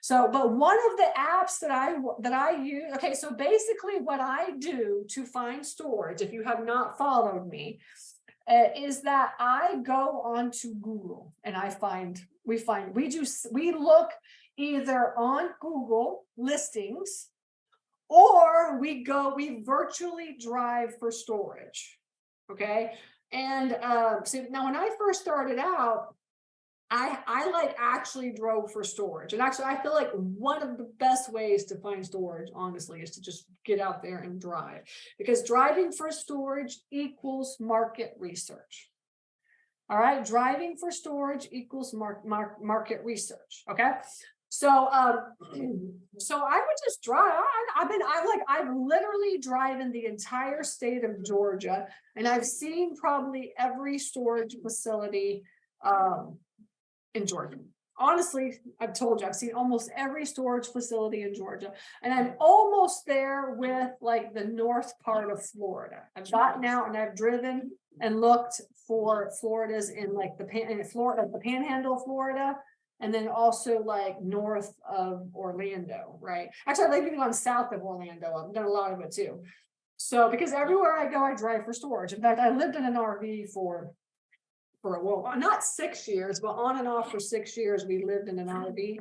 So, but one of the apps that I use, okay, so basically what I do to find storage, if you have not followed me, is that I go onto Google and we look either on Google listings, or we virtually drive for storage. Okay. And so now when I first started out, I like actually drove for storage. And actually, I feel like one of the best ways to find storage, honestly, is to just get out there and drive, because driving for storage equals market research. All right, driving for storage equals market research. Okay, so so I would just drive. I've literally driven the entire state of Georgia, and I've seen probably every storage facility in Georgia. Honestly, I've told you, I've seen almost every storage facility in Georgia, and I'm almost there with like the north part of Florida. I've gotten out and I've driven and looked for Florida's in like the panhandle of Florida, and then also like north of Orlando, right? Actually, I've even gone south of Orlando. I've done a lot of it too. So because everywhere I go, I drive for storage. In fact, I lived in an RV for not 6 years, but on and off for 6 years. We lived in an RV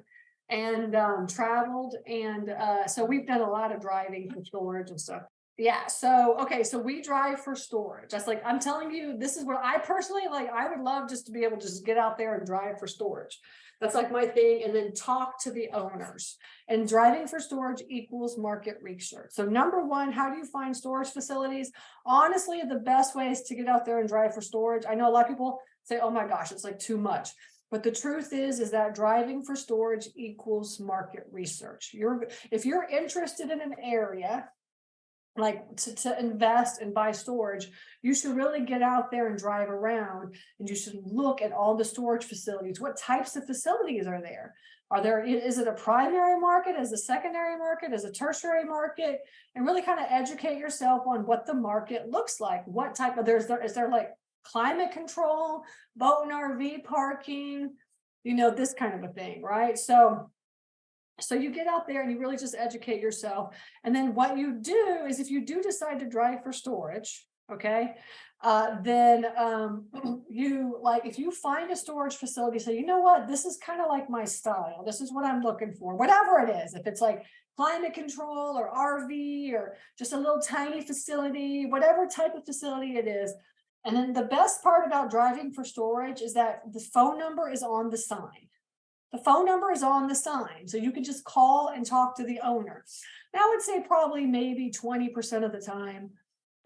and traveled. And so we've done a lot of driving for storage and stuff. Yeah. So, okay. So we drive for storage. That's like, I'm telling you, this is what I personally like. I would love just to be able to just get out there and drive for storage. That's like my thing. And then talk to the owners. And driving for storage equals market research. So number one, how do you find storage facilities? Honestly, the best way is to get out there and drive for storage. I know a lot of people say, oh my gosh, it's like too much. But the truth is that driving for storage equals market research. If you're interested in an area, like to invest and buy storage, you should really get out there and drive around, and you should look at all the storage facilities. What types of facilities are there? Is it a primary market, is a secondary market, is a tertiary market? And really kind of educate yourself on what the market looks like. What type of, is there like climate control, boat and RV parking, this kind of a thing, right? So you get out there and you really just educate yourself. And then what you do is, if you do decide to drive for storage, okay, then if you find a storage facility, say, you know what, this is kind of like my style. This is what I'm looking for, whatever it is. If it's like climate control or RV or just a little tiny facility, whatever type of facility it is. And then the best part about driving for storage is that the phone number is on the sign. The phone number is on the sign, so you can just call and talk to the owner. Now, I would say probably maybe 20% of the time,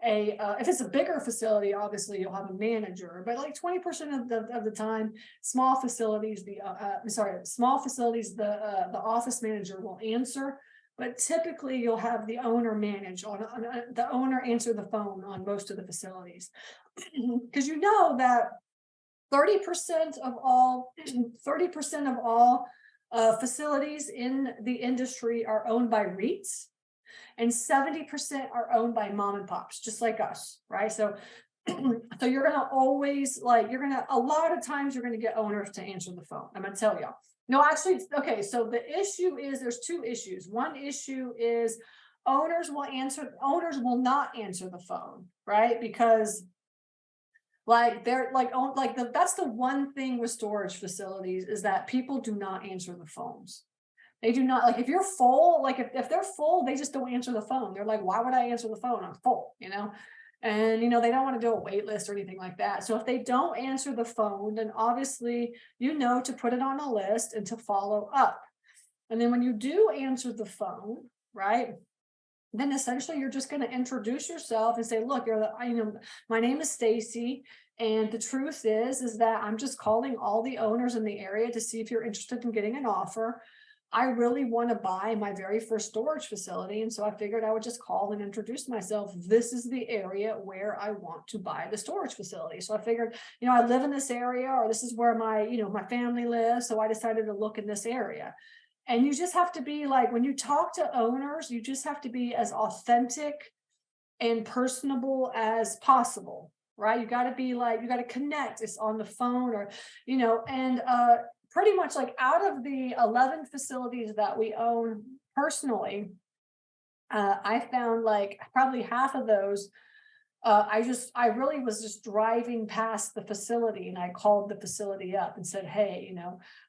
if it's a bigger facility, obviously you'll have a manager, but like 20% of the time, small facilities, the office manager will answer. But typically, you'll have the owner the owner answer the phone on most of the facilities, because you know that 30% of all facilities in the industry are owned by REITs, and 70% are owned by mom and pops, just like us, right? So you're gonna always a lot of times you're gonna get owners to answer the phone. I'm gonna tell y'all. No, actually, okay. So the issue is, there's two issues. One issue is owners will not answer the phone, right? Because that's the one thing with storage facilities, is that people do not answer the phones. They do not, like, if you're full, like if they're full, they just don't answer the phone. They're like, why would I answer the phone? I'm full, and they don't want to do a wait list or anything like that. So if they don't answer the phone, then obviously to put it on a list and to follow up. And then when you do answer the phone, right, then essentially you're just going to introduce yourself and say, look, my name is Stacy, and the truth is that I'm just calling all the owners in the area to see if you're interested in getting an offer. I really want to buy my very first storage facility, and so I figured I would just call and introduce myself. This is the area where I want to buy the storage facility. So I figured, I live in this area, or this is where my family lives, so I decided to look in this area. And you just have to be like, when you talk to owners, you just have to be as authentic and personable as possible, right? You got to be like, you got to connect. It's on the phone, or, and pretty much like out of the 11 facilities that we own personally, I found like probably half of those. I really was just driving past the facility and I called the facility up and said, hey,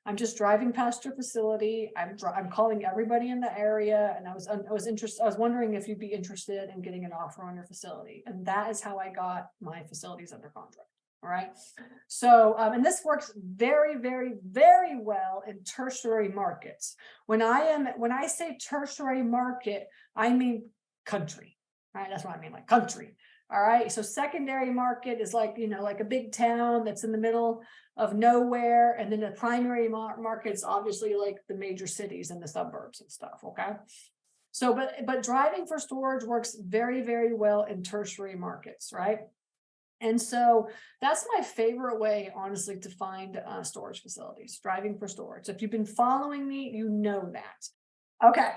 I'm just driving past your facility. I'm calling everybody in the area. And I was interested. I was wondering if you'd be interested in getting an offer on your facility. And that is how I got my facilities under contract. All right. So, and this works very, very, very well in tertiary markets. When I say tertiary market, I mean country. All right. That's what I mean, like country. All right. So secondary market is like, like a big town that's in the middle of nowhere. And then the primary market is obviously like the major cities and the suburbs and stuff. Okay. So, but driving for storage works very, very well in tertiary markets. Right. And so that's my favorite way, honestly, to find storage facilities, driving for storage. So if you've been following me, you know that. Okay.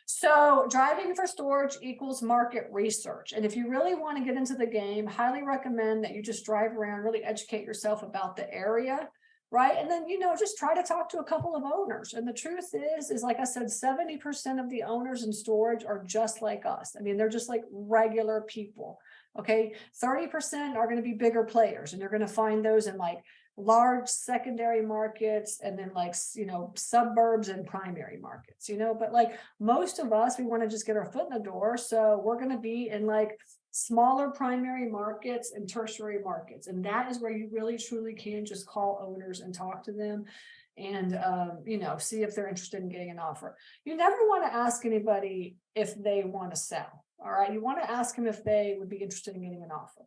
So driving for storage equals market research. And if you really want to get into the game, highly recommend that you just drive around, really educate yourself about the area, right? And then, just try to talk to a couple of owners. And the truth is like I said, 70% of the owners in storage are just like us. I mean, they're just like regular people. Okay. 30% are going to be bigger players, and you're going to find those in like large secondary markets and then like, suburbs and primary markets, but like most of us, we want to just get our foot in the door. So we're going to be in like smaller primary markets and tertiary markets. And that is where you really truly can just call owners and talk to them and, see if they're interested in getting an offer. You never want to ask anybody if they want to sell. All right. You want to ask them if they would be interested in getting an offer.